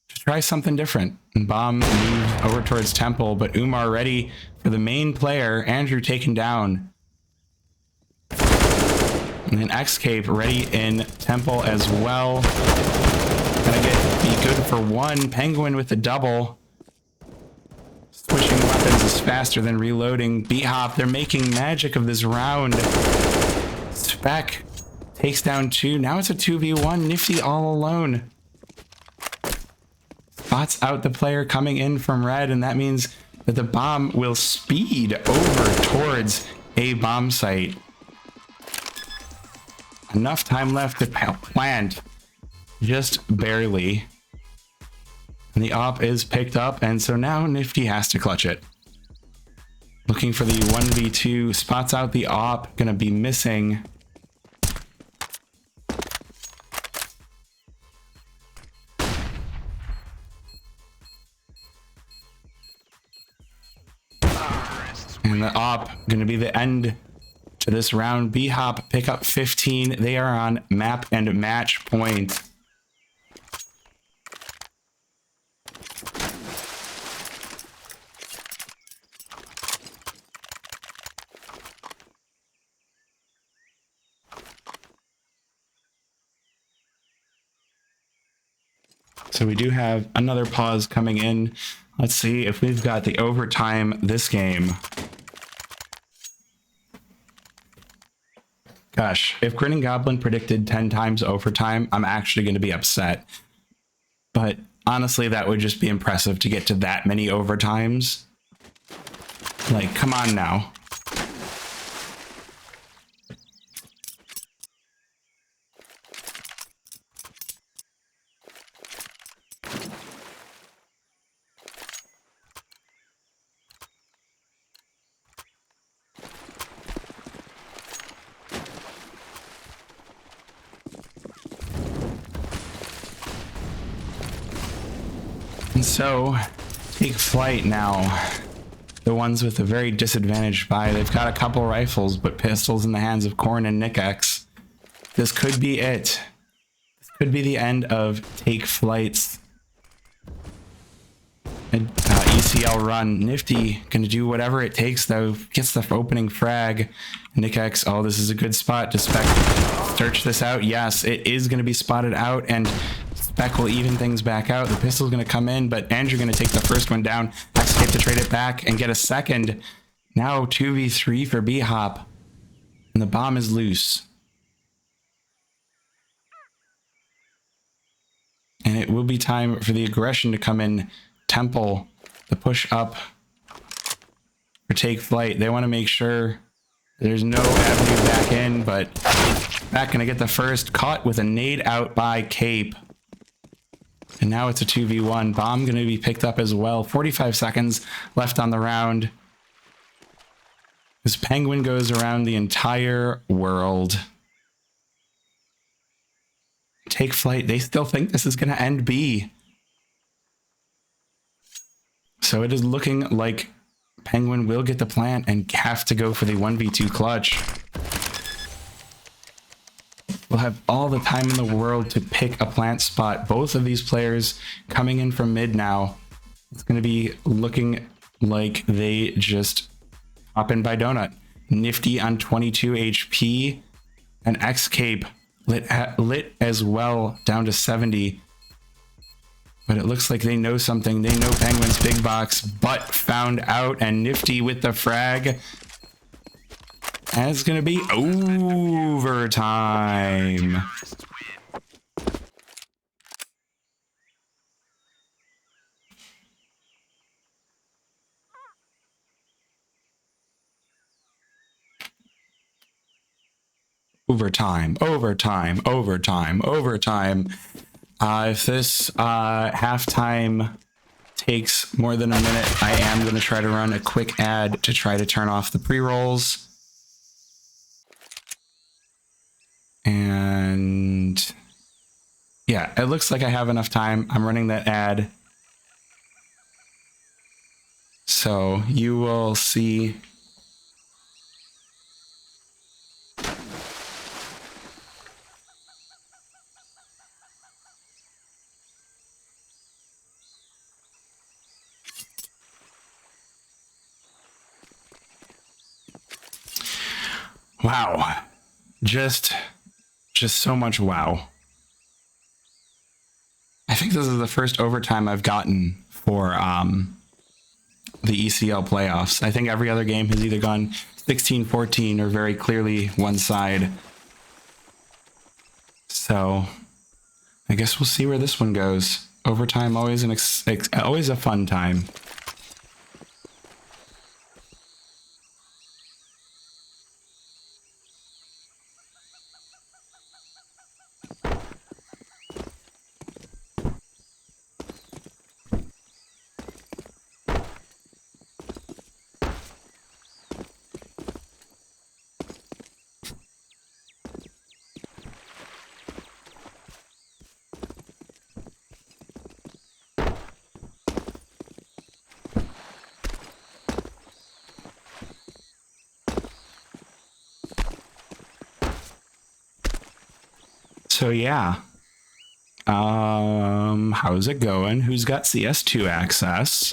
to try something different. And Bomb moves over towards Temple, but Umar ready for the main player, Andrew taken down. And then Escape ready in Temple as well. Gonna be good for 1. Penguin with the double. Switching weapons is faster than reloading. BHOP, they're making magic of this round. Spec takes down 2. Now it's a 2v1. Nifty all alone. Spots out the player coming in from red, and that means that the bomb will speed over towards a bomb site. Enough time left to plant. Just barely. And the op is picked up, and so now Nifty has to clutch it. Looking for the 1v2. Spots out the op. Gonna be missing. And the op gonna be the end to this round. BHOP pick up 15. They are on map and match point. So we do have another pause coming in. Let's see if we've got the overtime this game. Gosh, if Grinning Goblin predicted 10 times overtime, I'm actually going to be upset. But honestly, that would just be impressive to get to that many overtimes. Like, come on now. And so, take Flyte now. The ones with a very disadvantaged buy. They've got a couple rifles, but pistols in the hands of Korn and Nick-X. This could be it. This could be the end of Take Flyte's ECL run. Nifty gonna do whatever it takes though. Gets the opening frag. Nick-X, oh, this is a good spot to search this out. Yes, it is gonna be spotted out, and Spec will even things back out. The pistol's gonna come in, but Andrew gonna take the first one down. Escape to trade it back and get a second. Now 2v3 for BHOP. And the bomb is loose. And it will be time for the aggression to come in. Temple, the push up for Take Flyte. They want to make sure there's no avenue back in, but back gonna get the first. Caught with a nade out by Cape. And now it's a 2v1. Bomb gonna be picked up as well. 45 seconds left on the round. This penguin goes around the entire world. Take Flyte, they still think this is gonna end B. So it is looking like Penguin will get the plant and have to go for the 1v2 clutch. We'll have all the time in the world to pick a plant spot. Both of these players coming in from mid now. It's going to be looking like they just hop in by donut. Nifty on 22 HP. And X-Cape lit as well, down to 70. But it looks like they know something. They know Penguin's big box, but found out, and Nifty with the frag. And it's going to be overtime. Overtime, overtime, overtime, overtime. If this halftime takes more than a minute, I am going to try to run a quick ad to try to turn off the pre-rolls. And yeah, it looks like I have enough time. I'm running that ad. So you will see. Wow. Just so much wow. I think this is the first overtime I've gotten for the ECL playoffs. I think every other game has either gone 16-14 or very clearly one side. So I guess we'll see where this one goes. Overtime, always always a fun time. So yeah, how's it going? Who's got CS2 access?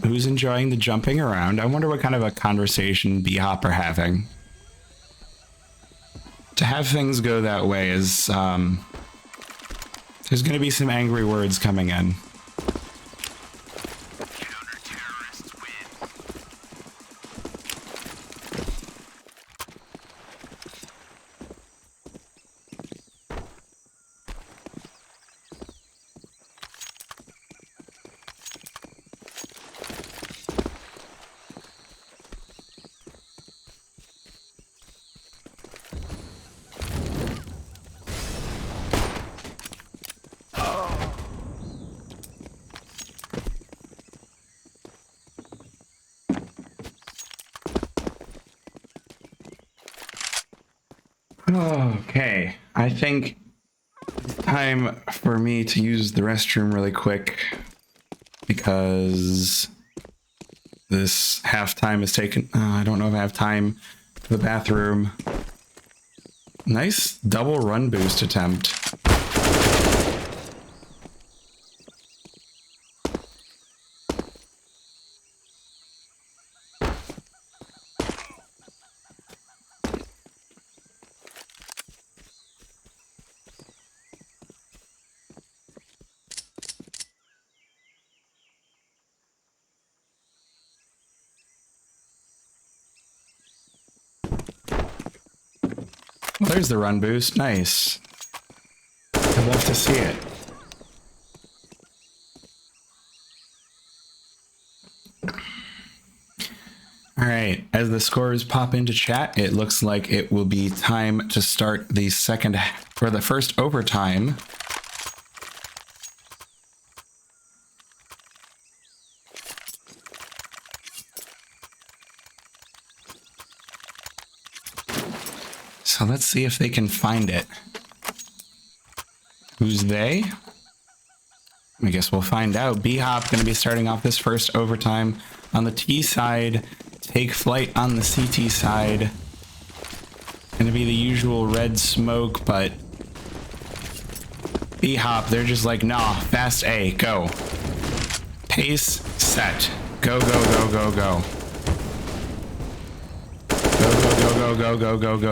Who's enjoying the jumping around? I wonder what kind of a conversation BHOP are having. To have things go that way is, there's going to be some angry words coming in. Okay, I think it's time for me to use the restroom really quick because this halftime is taken. I don't know if I have time for the bathroom. Nice double run boost attempt. Well, there's the run boost. Nice. I'd love to see it. All right, as the scores pop into chat, it looks like it will be time to start the first overtime. So let's see if they can find it. Who's they? I guess we'll find out. BHOP going to be starting off this first overtime on the T side. Take Flyte on the CT side. Going to be the usual red smoke, but BHOP, they're just like, nah, fast A, go. Pace, set. Go, go, go, go, go.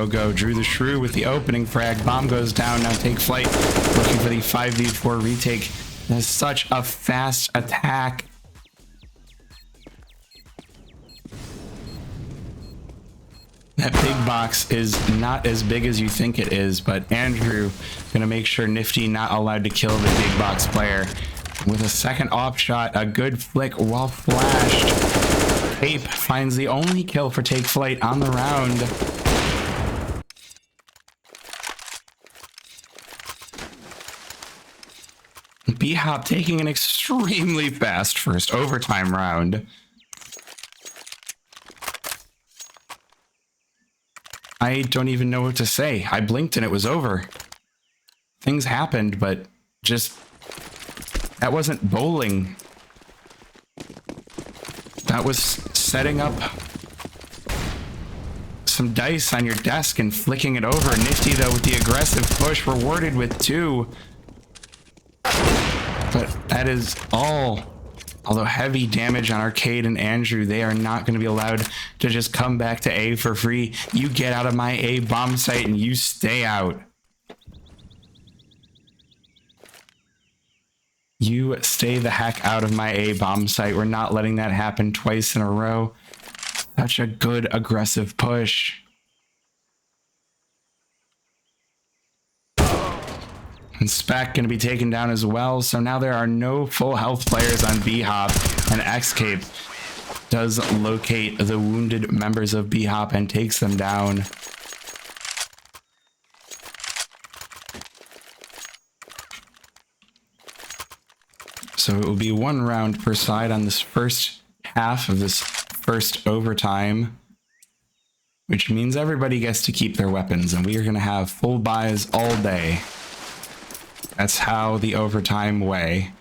Go. Drew the Shrew with the opening frag. Bomb goes down. Now Take Flyte looking for the 5v4 retake. That's such a fast attack. That big box is not as big as you think it is, but Andrew gonna make sure Nifty not allowed to kill the big box player. With a second off shot, a good flick while flashed. Ape finds the only kill for Take Flyte on the round. BHOP taking an extremely fast first overtime round. I don't even know what to say. I blinked and it was over. Things happened, but just... that wasn't bowling. That was setting up some dice on your desk and flicking it over. Nifty, though, with the aggressive push, rewarded with 2. But that is all. Although heavy damage on Arcade and Andrew, they are not going to be allowed to just come back to A for free. You get out of my A bomb site and you stay out. You stay the heck out of my A bomb site. We're not letting that happen twice in a row. Such a good aggressive push. And Spec going to be taken down as well. So now there are no full health players on BHOP, and Escape does locate the wounded members of BHOP and takes them down. So it will be 1 round per side on this first half of this first overtime, which means everybody gets to keep their weapons, and we are going to have full buys all day. That's how the overtime way.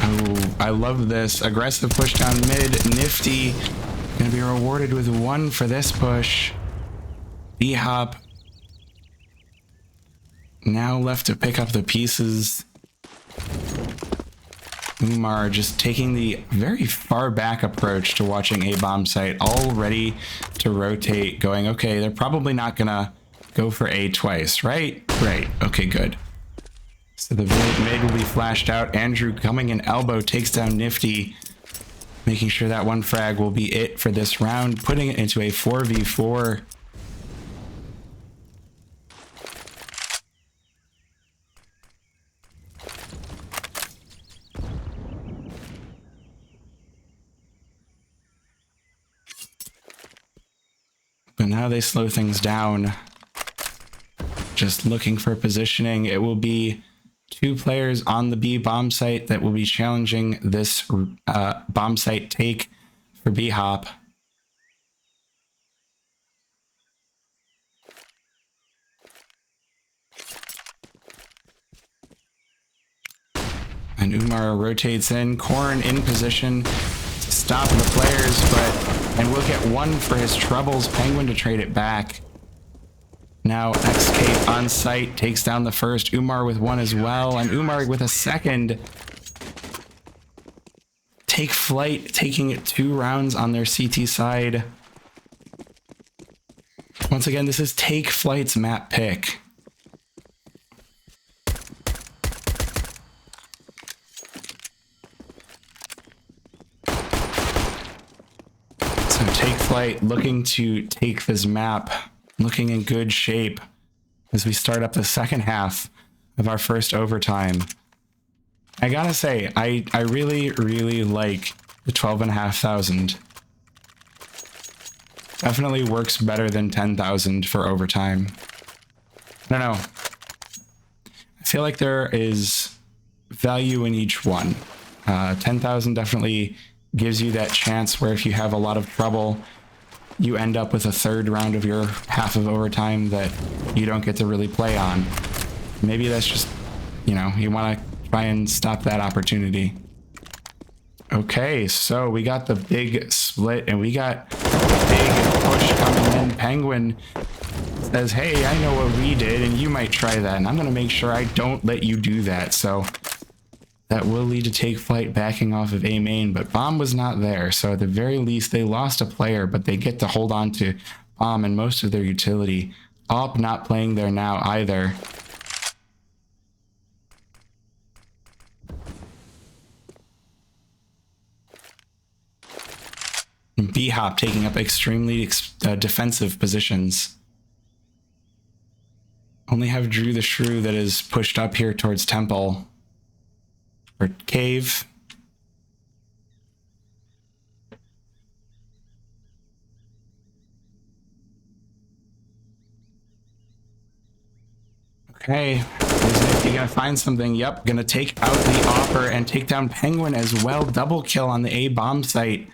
Oh, I love this. Aggressive push down mid. Nifty. Gonna be rewarded with 1 for this push. BHOP now left to pick up the pieces. Umar just taking the very far back approach to watching a bomb site, all ready to rotate, going, okay, they're probably not gonna go for A twice, right? Right, okay, good. So the mid will be flashed out. Andrew coming in elbow takes down Nifty, making sure that 1 frag will be it for this round, putting it into a 4v4. But now they slow things down. Just looking for positioning. It will be 2 players on the B bomb site that will be challenging this bomb site take for BHOP. And Umar rotates in. Korn in position to stop the players, and we'll get 1 for his troubles. Penguin to trade it back. Now XK on site takes down the first. Umar with 1 as well, and Umar with a second. Take Flyte taking 2 rounds on their CT side. Once again, this is Take Flyte's map pick. So Take Flyte looking to take this map, looking in good shape as we start up the second half of our first overtime. I gotta say, I really, really like the 12,500. Definitely works better than 10,000 for overtime. I don't know. I feel like there is value in each one. 10,000 definitely gives you that chance where if you have a lot of trouble, you end up with a 3rd round of your half of overtime that you don't get to really play on. Maybe that's just, you know, you want to try and stop that opportunity. Okay, so we got the big split and we got a big push coming in. Penguin says, hey, I know what we did and you might try that, and I'm going to make sure I don't let you do that. So that will lead to Take Flyte backing off of A main, but Bomb was not there. So at the very least, they lost a player, but they get to hold on to Bomb and most of their utility. Op not playing there now either. And BHOP taking up extremely defensive positions. Only have Drew the Shrew that is pushed up here towards Temple. Or Cave. Okay, is Nifty gonna find something? Yep, gonna take out the Opper and take down Penguin as well. Double kill on the A bomb site.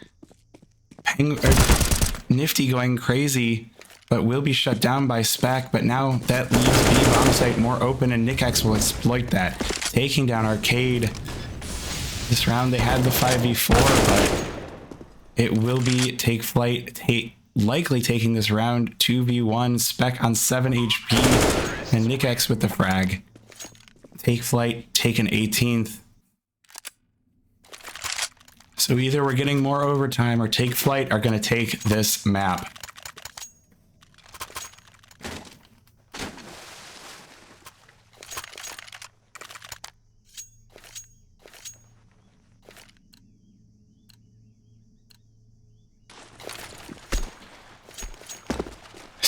Nifty going crazy, but will be shut down by Spec. But now that leaves B bomb site more open, and Nick-X will exploit that, taking down Arcade. This round they had the 5v4, but it will be Take Flyte likely taking this round 2v1. Spec on 7 HP and Nick-X with the frag. Take Flyte taken 18th. So either we're getting more overtime or Take Flyte are going to take this map.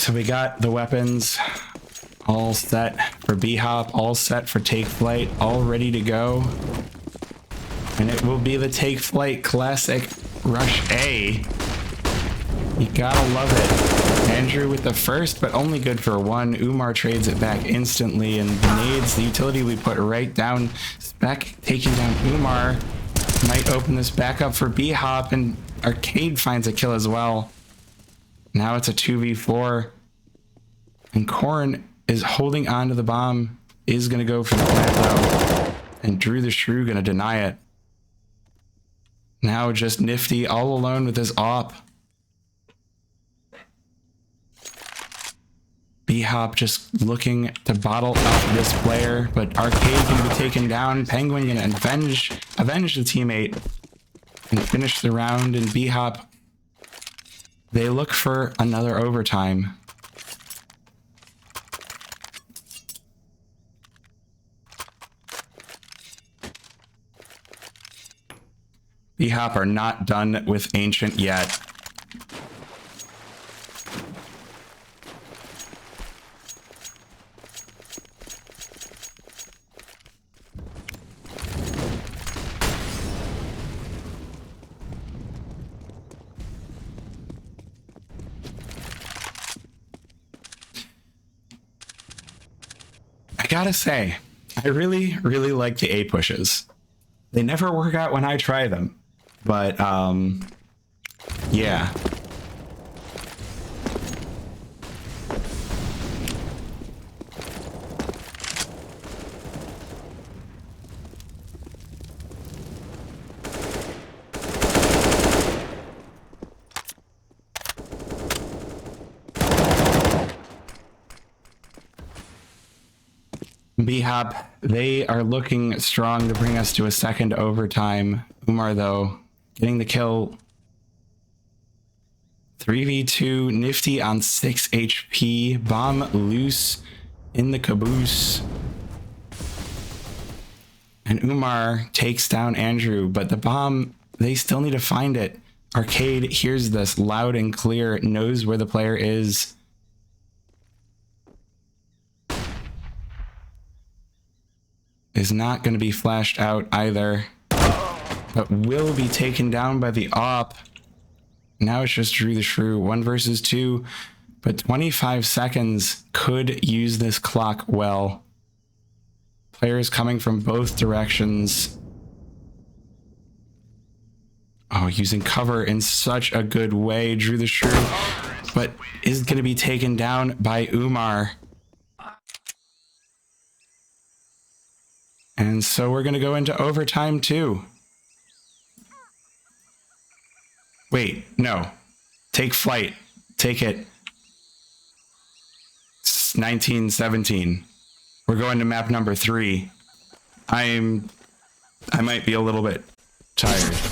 So we got the weapons all set for BHOP, all set for Take Flight, all ready to go. And it will be the Take Flight Classic Rush A. You gotta love it. Andrew with the first, but only good for one. Umar trades it back instantly, and nades, the utility we put right down. Spec taking down Umar. Might open this back up for BHOP, and Arcade finds a kill as well. Now it's a 2v4. And Corn is holding on to the bomb. Is going to go for the plant though. And Drew the Shrew going to deny it. Now just Nifty all alone with his AWP. BHOP just looking to bottle up this player, but Arcade going to be taken down. Penguin going to avenge the teammate and finish the round. And BHOP, they look for another overtime. BHOP are not done with Ancient yet. I gotta say, I really like the A pushes. They never work out when I try them, but yeah. BHOP, they are looking strong to bring us to a second overtime. Umar, though, getting the kill. 3v2, Nifty on 6 HP. Bomb loose in the caboose. And Umar takes down Andrew, but the bomb, they still need to find it. Arcade hears this loud and clear, knows where the player is. Is not going to be flashed out either, but will be taken down by the AWP. Now it's just Drew the Shrew, 1 versus 2, but 25 seconds could use this clock well. Players coming from both directions. Oh, using cover in such a good way, Drew the Shrew, but is going to be taken down by Umar. And so we're going to go into overtime too. Wait, no. Take Flight. Take it. It's 1917. We're going to map number 3. I might be a little bit tired.